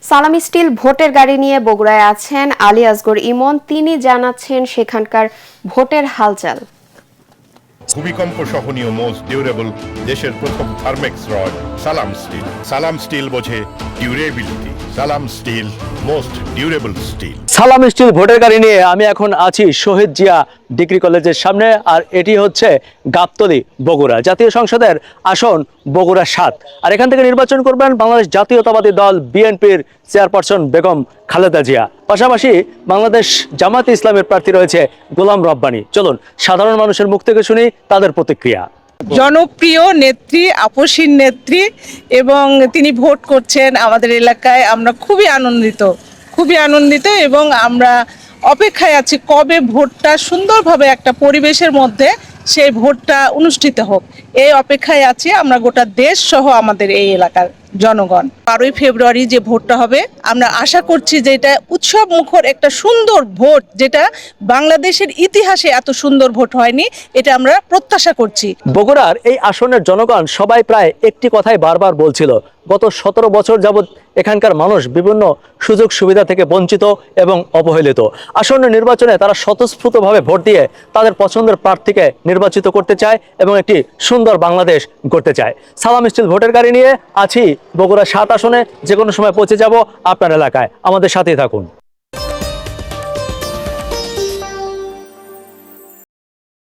সালাম স্টিল ভোটের গাড়ি নিয়ে বগুড়ায় আছেন আলী আসগর ইমন। তিনি জানাচ্ছেন সেখানকার ভোটের হালচাল। ভূমিকম্প সহনীয় মোস্ট ডিউরেবল দেশের প্রথম থার্মেক্স রড সালাম স্টিল। সালাম স্টিল বোঝে ডিউরেবিলিটি। সালাম স্টিল মোস্ট ডিউরেবল স্টিল। সালাম স্টিল ভোটের গাড়ি নিয়ে আমি এখন আছি শহীদ জিয়া ডিগ্রি কলেজের সামনে, আর এটি হচ্ছে গাবতলী বগুড়া। জাতীয় সংসদের আসন বগুড়া ৭, আর এখান থেকে নির্বাচন করবেন বাংলাদেশ জাতীয়তাবাদী দল বিএনপির চেয়ারপারসন বেগম খালেদা জিয়া। পাশাপাশি বাংলাদেশ জামায়াতে ইসলামের প্রার্থী রয়েছে গোলাম রব্বানী। চলুন সাধারণ মানুষের মুখ থেকে শুনি তাদের প্রতিক্রিয়া। জনপ্রিয় নেত্রী, আপসীন নেত্রী, এবং তিনি ভোট করছেন আমাদের এলাকায়। আমরা খুবই আনন্দিত এবং আমরা অপেক্ষায় আছি কবে ভোটটা সুন্দরভাবে একটা পরিবেশের মধ্যে সেই ভোটটা অনুষ্ঠিত হোক, এই অপেক্ষায় আছি আমরা, গোটা দেশ সহ আমাদের এই এলাকার জনগণ। 12ই ফেব্রুয়ারি যে ভোটটা হবে, আমরা আশা করছি যে এটা উৎসব মুখর একটা সুন্দর ভোট, যেটা বাংলাদেশের ইতিহাসে এত সুন্দর ভোট হয়নি, এটা আমরা প্রত্যাশা করছি। বগুড়ার এই আসনের জনগণ সবাই প্রায় একটি কথাই বারবার বলছিল, গত 17 বছর যাবৎ এখানকার মানুষ বিভিন্ন সুযোগ সুবিধা থেকে বঞ্চিত এবং অবহেলিত। আসন্ন নির্বাচনে তারা স্বতঃস্ফূর্তভাবে ভোট দিয়ে তাদের পছন্দের প্রার্থীকে নির্বাচিত করতে চায় এবং একটি সুন্দর বাংলাদেশ গড়তে চায়। সালাম স্টিল ভোটের গাড়ি নিয়ে আছি বগুড়া ৭ আসনে। যে কোনো সময় পৌঁছে যাব আপনার এলাকায়, আমাদের সাথেই থাকুন।